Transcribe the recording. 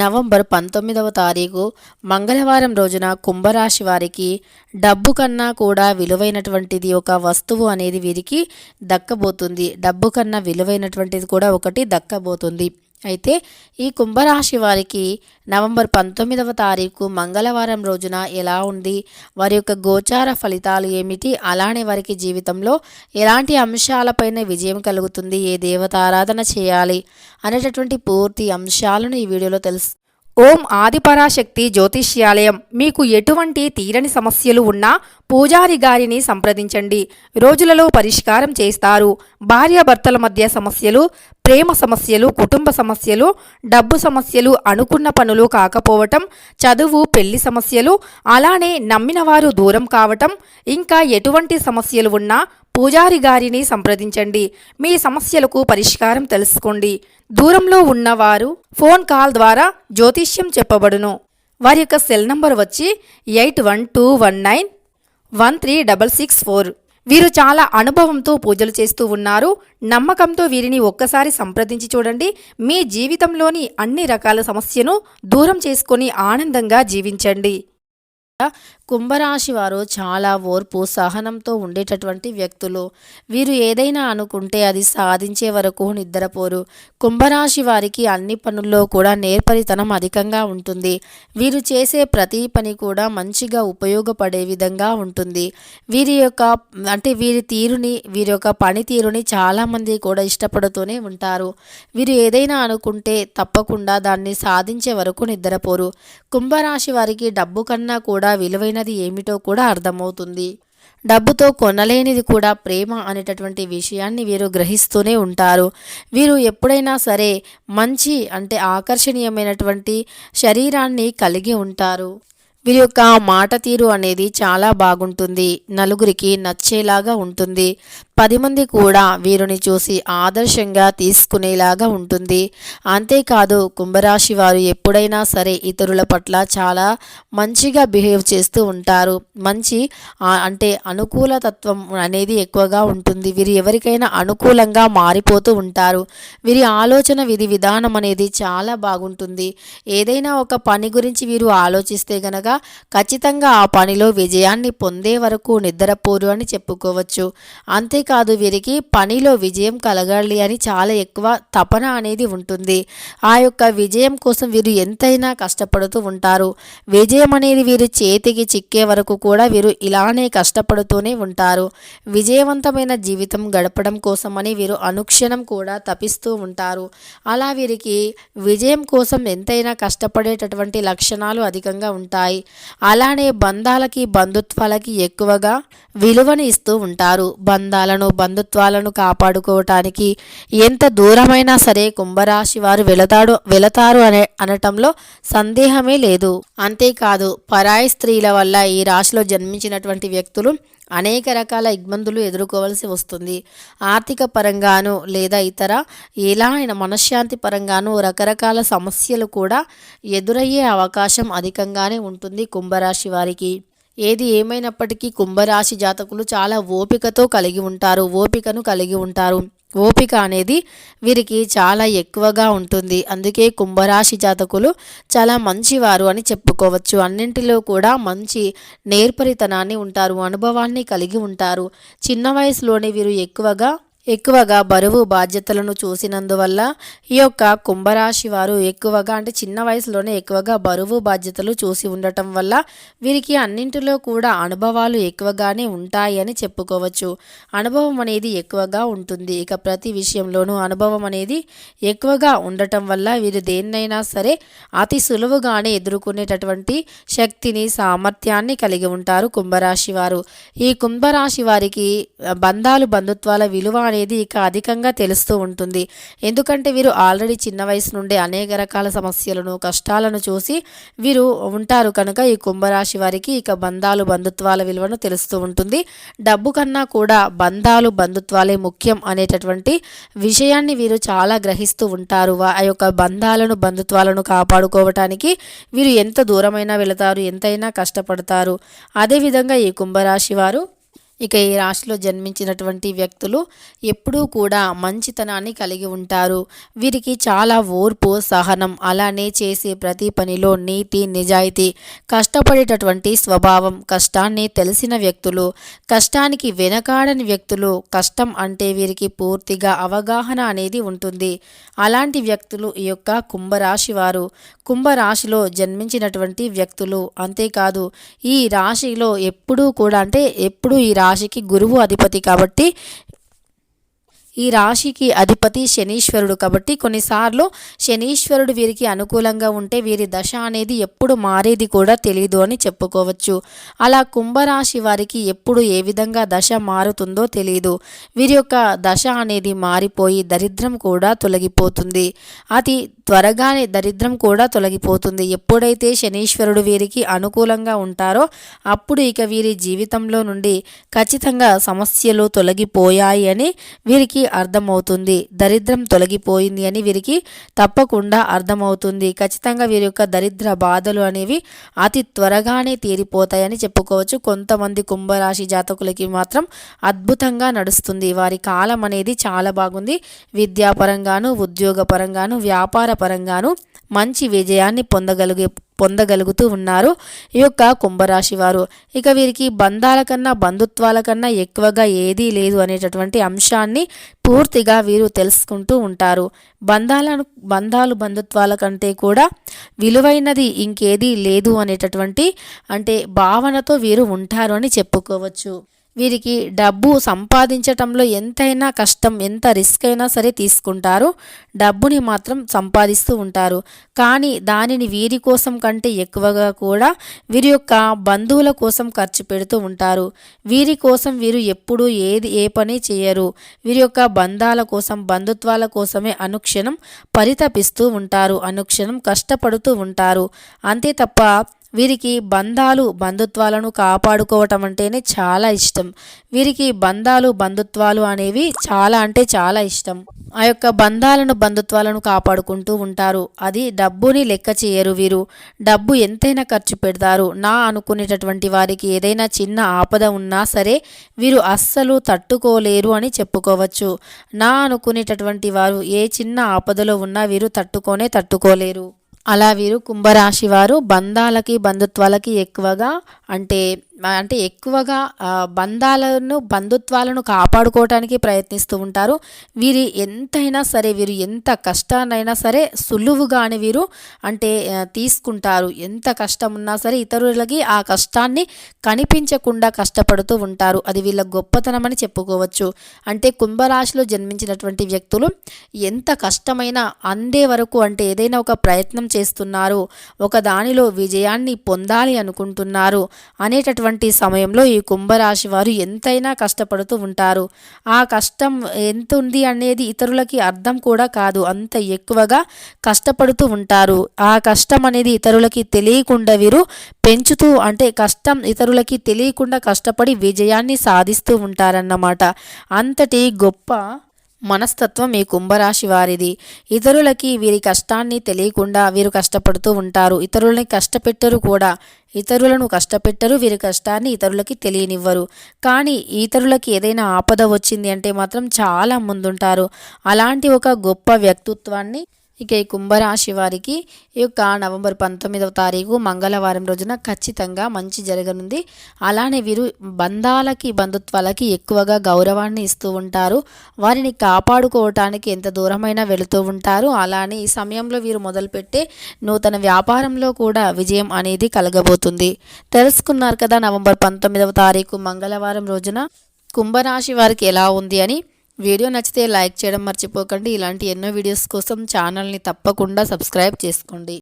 November 19వ తారీఖు మంగళవారం రోజున కుంభరాశి వారికి డబ్బు కన్నా కూడా విలువైనటువంటిది ఒక వస్తువు అనేది వీరికి దక్కబోతుంది. డబ్బు కన్నా విలువైనటువంటిది కూడా ఒకటి దక్కబోతుంది. అయితే ఈ కుంభరాశి వారికి నవంబర్ 19వ తారీఖు మంగళవారం రోజున ఎలా ఉంది, వారి యొక్క గోచార ఫలితాలు ఏమిటి, అలానే వారికి జీవితంలో ఎలాంటి అంశాలపైన విజయం కలుగుతుంది, ఏ దేవతారాధన చేయాలి అనేటటువంటి పూర్తి అంశాలను ఈ వీడియోలో ఓం ఆదిపరాశక్తి జ్యోతిష్యాలయం. మీకు ఎటువంటి తీరని సమస్యలు ఉన్నా పూజారి గారిని సంప్రదించండి, రోజులలో పరిష్కారం చేస్తారు. భార్యాభర్తల మధ్య సమస్యలు, ప్రేమ సమస్యలు, కుటుంబ సమస్యలు, డబ్బు సమస్యలు, అనుకున్న పనులు కాకపోవటం, చదువు, పెళ్లి సమస్యలు, అలానే నమ్మిన వారు దూరం కావటం, ఇంకా ఎటువంటి సమస్యలు ఉన్నా పూజారి గారిని సంప్రదించండి. మీ సమస్యలకు పరిష్కారం తెలుసుకోండి. దూరంలో ఉన్నవారు ఫోన్ కాల్ ద్వారా జ్యోతిష్యం చెప్పబడును. వారి యొక్క సెల్ నంబర్ వచ్చి 8121913664. వీరు చాలా అనుభవంతో పూజలు చేస్తూ ఉన్నారు. నమ్మకంతో వీరిని ఒక్కసారి సంప్రదించి చూడండి. మీ జీవితంలోని అన్ని రకాల సమస్యను దూరం చేసుకొని ఆనందంగా జీవించండి. కుంభరాశి వారు చాలా ఓర్పు సహనంతో ఉండేటటువంటి వ్యక్తులు. వీరు ఏదైనా అనుకుంటే అది సాధించే వరకు నిద్రపోరు. కుంభరాశి వారికి అన్ని పనుల్లో కూడా నేర్పరితనం అధికంగా ఉంటుంది. వీరు చేసే ప్రతి పని కూడా మంచిగా ఉపయోగపడే విధంగా ఉంటుంది. వీరి యొక్క పనితీరుని చాలామంది కూడా ఇష్టపడుతూనే ఉంటారు. వీరు ఏదైనా అనుకుంటే తప్పకుండా దాన్ని సాధించే వరకు నిద్రపోరు. కుంభరాశి వారికి డబ్బు కన్నా కూడా విలువైనది ఏమిటో కూడా అర్థమవుతుంది. డబ్బుతో కొనలేనిది కూడా ప్రేమ అనేటటువంటి విషయాన్ని వీరు గ్రహిస్తూనే ఉంటారు. వీరు ఎప్పుడైనా సరే మంచి ఆకర్షణీయమైనటువంటి శరీరాన్ని కలిగి ఉంటారు. వీరి యొక్క మాట తీరు అనేది చాలా బాగుంటుంది, నలుగురికి నచ్చేలాగా ఉంటుంది. 10 మంది కూడా వీరిని చూసి ఆదర్శంగా తీసుకునేలాగా ఉంటుంది. అంతేకాదు కుంభరాశి వారు ఎప్పుడైనా సరే ఇతరుల పట్ల చాలా మంచిగా బిహేవ్ చేస్తూ ఉంటారు. మంచి అనుకూల తత్వం అనేది ఎక్కువగా ఉంటుంది. వీరు ఎవరికైనా అనుకూలంగా మారిపోతూ ఉంటారు. వీరి ఆలోచన విధానం అనేది చాలా బాగుంటుంది. ఏదైనా ఒక పని గురించి వీరు ఆలోచిస్తే గనక ఖచ్చితంగా ఆ పనిలో విజయాన్ని పొందే వరకు నిద్రపోరు అని చెప్పుకోవచ్చు. అంతేకాదు వీరికి పనిలో విజయం కలగాలి అని చాలా ఎక్కువ తపన అనేది ఉంటుంది. ఆ యొక్క విజయం కోసం వీరు ఎంతైనా కష్టపడుతూ ఉంటారు. విజయం అనేది వీరు చేతికి చిక్కే వరకు కూడా వీరు ఇలానే కష్టపడుతూనే ఉంటారు. విజయవంతమైన జీవితం గడపడం కోసమని వీరు అనుక్షణం కూడా తపిస్తూ ఉంటారు. అలా వీరికి విజయం కోసం ఎంతైనా కష్టపడేటటువంటి లక్షణాలు అధికంగా ఉంటాయి. అలానే బంధాలకి బంధుత్వాలకి ఎక్కువగా విలువని ఇస్తూ ఉంటారు. బంధుత్వాలను కాపాడుకోవటానికి ఎంత దూరమైనా సరే కుంభరాశి వారు వెళతారు అనటంలో సందేహమే లేదు. అంతేకాదు పరాయి స్త్రీల వల్ల ఈ రాశిలో జన్మించినటువంటి వ్యక్తులు అనేక రకాల ఇబ్బందులు ఎదుర్కోవాల్సి వస్తుంది. ఆర్థిక పరంగాను లేదా ఇతర ఎలా మనశ్శాంతి పరంగాను రకరకాల సమస్యలు కూడా ఎదురయ్యే అవకాశం అధికంగానే ఉంటుంది కుంభరాశి వారికి. ఏది ఏమైనప్పటికీ కుంభరాశి జాతకులు చాలా ఓపికను కలిగి ఉంటారు. ఓపిక అనేది వీరికి చాలా ఎక్కువగా ఉంటుంది. అందుకే కుంభరాశి జాతకులు చాలా మంచివారు అని చెప్పుకోవచ్చు. అన్నింటిలో కూడా మంచి నేర్పరితనాన్ని ఉంటారు, అనుభవాన్ని కలిగి ఉంటారు. చిన్న వయసులోనే వీరు ఎక్కువగా బరువు బాధ్యతలను చూసినందువల్ల ఈ యొక్క కుంభరాశి వారు చిన్న వయసులోనే ఎక్కువగా బరువు బాధ్యతలు చూసి ఉండటం వల్ల వీరికి అన్నింటిలో కూడా అనుభవాలు ఎక్కువగానే ఉంటాయి అని చెప్పుకోవచ్చు. అనుభవం అనేది ఎక్కువగా ఉంటుంది. ఇక ప్రతి విషయంలోనూ అనుభవం అనేది ఎక్కువగా ఉండటం వల్ల వీరు దేన్నైనా సరే అతి సులువుగానే ఎదుర్కొనేటటువంటి శక్తిని, సామర్థ్యాన్ని కలిగి ఉంటారు కుంభరాశి వారు. ఈ కుంభరాశి వారికి బంధుత్వాల విలువ అనేది ఇక అధికంగా తెలుస్తూ ఉంటుంది. ఎందుకంటే వీరు ఆల్రెడీ చిన్న వయసు నుండి అనేక రకాల సమస్యలను, కష్టాలను చూసి వీరు ఉంటారు కనుక ఈ కుంభరాశి వారికి ఇక బంధుత్వాల విలువను తెలుస్తూ ఉంటుంది. డబ్బు కన్నా కూడా బంధుత్వాలే ముఖ్యం అనేటటువంటి విషయాన్ని వీరు చాలా గ్రహిస్తూ ఉంటారు. ఆ యొక్క బంధుత్వాలను కాపాడుకోవటానికి వీరు ఎంత దూరమైనా వెళతారు, ఎంతైనా కష్టపడతారు. అదేవిధంగా ఈ కుంభరాశి వారు ఇక ఈ రాశిలో జన్మించినటువంటి వ్యక్తులు ఎప్పుడూ కూడా మంచితనాన్ని కలిగి ఉంటారు. వీరికి చాలా ఓర్పు, సహనం, అలానే చేసే ప్రతి పనిలో నీతి, నిజాయితీ, కష్టపడేటటువంటి స్వభావం, కష్టాన్ని తెలిసిన వ్యక్తులు, కష్టానికి వెనకాడని వ్యక్తులు, కష్టం అంటే వీరికి పూర్తిగా అవగాహన అనేది ఉంటుంది. అలాంటి వ్యక్తులు ఈ యొక్క కుంభరాశి వారు. కుంభరాశిలో జన్మించినటువంటి వ్యక్తులు. అంతేకాదు ఈ రాశిలో ఎప్పుడూ కూడా ఎప్పుడు ఈ రాశికి గురువు అధిపతి కాబట్టి ఈ రాశికి అధిపతి శనీశ్వరుడు కాబట్టి కొన్నిసార్లు శనీశ్వరుడు వీరికి అనుకూలంగా ఉంటే వీరి దశ అనేది ఎప్పుడు మారేది కూడా తెలియదు అని చెప్పుకోవచ్చు. అలా కుంభరాశి వారికి ఎప్పుడు ఏ విధంగా దశ మారుతుందో తెలియదు. వీరి యొక్క దశ అనేది మారిపోయి దరిద్రం కూడా తొలగిపోతుంది. అతి త్వరగానే దరిద్రం కూడా తొలగిపోతుంది. ఎప్పుడైతే శనీశ్వరుడు వీరికి అనుకూలంగా ఉంటారో అప్పుడు ఇక వీరి జీవితంలో నుండి ఖచ్చితంగా సమస్యలు తొలగిపోయాయి అని వీరికి అర్థమవుతుంది. దరిద్రం తొలగిపోయింది అని వీరికి తప్పకుండా అర్థమవుతుంది. ఖచ్చితంగా వీరి యొక్క దరిద్ర బాధలు అనేవి అతి త్వరగానే తీరిపోతాయని చెప్పుకోవచ్చు. కొంతమంది కుంభరాశి జాతకులకి మాత్రం అద్భుతంగా నడుస్తుంది. వారి కాలం అనేది చాలా బాగుంది. విద్యాపరంగాను, ఉద్యోగపరంగాను, వ్యాపార పరంగాను మంచి విజయాన్ని పొందగలుగుతూ ఉన్నారు ఈ యొక్క కుంభరాశి వారు. ఇక వీరికి బంధాల కన్నా బంధుత్వాల కన్నా ఎక్కువగా ఏదీ లేదు అనేటటువంటి అంశాన్ని పూర్తిగా వీరు తెలుసుకుంటూ ఉంటారు. బంధాలు బంధుత్వాల కంటే కూడా విలువైనది ఇంకేదీ లేదు అనేటటువంటి భావనతో వీరు ఉంటారు అని చెప్పుకోవచ్చు. వీరికి డబ్బు సంపాదించటంలో ఎంతైనా కష్టం, ఎంత రిస్క్ అయినా సరే తీసుకుంటారు. డబ్బుని మాత్రం సంపాదిస్తూ ఉంటారు. కానీ దానిని వీరి కోసం కంటే ఎక్కువగా కూడా వీరి యొక్క బంధువుల కోసం ఖర్చు పెడుతూ ఉంటారు. వీరి కోసం వీరు ఎప్పుడూ ఏ పని చేయరు. వీరి యొక్క బంధాల కోసం, బంధుత్వాల కోసమే అనుక్షణం పరితపిస్తూ ఉంటారు. అనుక్షణం కష్టపడుతూ ఉంటారు. అంతే తప్ప వీరికి బంధుత్వాలను కాపాడుకోవటం అంటేనే చాలా ఇష్టం. వీరికి బంధుత్వాలు అనేవి చాలా ఇష్టం. ఆ యొక్క బంధుత్వాలను కాపాడుకుంటూ ఉంటారు. అది డబ్బుని లెక్క చేయరు. వీరు డబ్బు ఎంతైనా ఖర్చు పెడతారు. నా అనుకునేటటువంటి వారికి ఏదైనా చిన్న ఆపద ఉన్నా సరే వీరు అస్సలు తట్టుకోలేరు అని చెప్పుకోవచ్చు. నా అనుకునేటటువంటి వారు ఏ చిన్న ఆపదలో ఉన్నా వీరు తట్టుకోలేరు. అలా వీరు కుంభరాశి వారు బంధుత్వాలకి ఎక్కువగా ఎక్కువగా బంధుత్వాలను కాపాడుకోవటానికి ప్రయత్నిస్తూ ఉంటారు. వీరు ఎంతైనా సరే, వీరు ఎంత కష్టాన్నైనా సరే సులువుగానే వీరు తీసుకుంటారు. ఎంత కష్టం ఉన్నా సరే ఇతరులకి ఆ కష్టాన్ని కనిపించకుండా కష్టపడుతూ ఉంటారు. అది వీళ్ళ గొప్పతనం అని చెప్పుకోవచ్చు. కుంభరాశిలో జన్మించినటువంటి వ్యక్తులు ఎంత కష్టమైనా అందే వరకు ఏదైనా ఒక ప్రయత్నం చేస్తున్నారు, ఒక దానిలో విజయాన్ని పొందాలి అనుకుంటున్నారు అనేటటువంటి సమయంలో ఈ కుంభరాశి వారు ఎంతైనా కష్టపడుతూ ఉంటారు. ఆ కష్టం ఎంత ఉంది అనేది ఇతరులకి అర్థం కూడా కాదు. అంత ఎక్కువగా కష్టపడుతూ ఉంటారు. ఆ కష్టం అనేది ఇతరులకి తెలియకుండా వీరు పెంచుతూ కష్టం ఇతరులకి తెలియకుండా కష్టపడి విజయాన్ని సాధిస్తూ ఉంటారన్నమాట. అంతటి గొప్ప మనస్తత్వం ఈ కుంభరాశి వారిది. ఇతరులకి వీరి కష్టాన్ని తెలియకుండా వీరు కష్టపడుతూ ఉంటారు. ఇతరులను కష్టపెట్టరు. వీరి కష్టాన్ని ఇతరులకి తెలియనివ్వరు. కానీ ఇతరులకి ఏదైనా ఆపద వచ్చింది అంటే మాత్రం చాలా ముందుంటారు. అలాంటి ఒక గొప్ప వ్యక్తిత్వాన్ని ఇక ఈ కుంభరాశి వారికి ఈ యొక్క నవంబర్ 19వ తారీఖు మంగళవారం రోజున ఖచ్చితంగా మంచి జరగనుంది. అలానే వీరు బంధుత్వాలకి ఎక్కువగా గౌరవాన్ని ఇస్తూ ఉంటారు. వారిని కాపాడుకోవటానికి ఎంత దూరమైనా వెళుతూ ఉంటారు. అలానే ఈ సమయంలో వీరు మొదలుపెట్టే నూతన వ్యాపారంలో కూడా విజయం అనేది కలగబోతుంది. తెలుసుకున్నారు కదా నవంబర్ 19వ తారీఖు మంగళవారం రోజున కుంభరాశి వారికి ఎలా ఉంది అని. వీడియో నచ్చితే లైక్ చేయడం మర్చిపోకండి. ఇలాంటి ఎన్నో వీడియోస్ కోసం ఛానల్ని తప్పకుండా సబ్స్క్రైబ్ చేసుకోండి.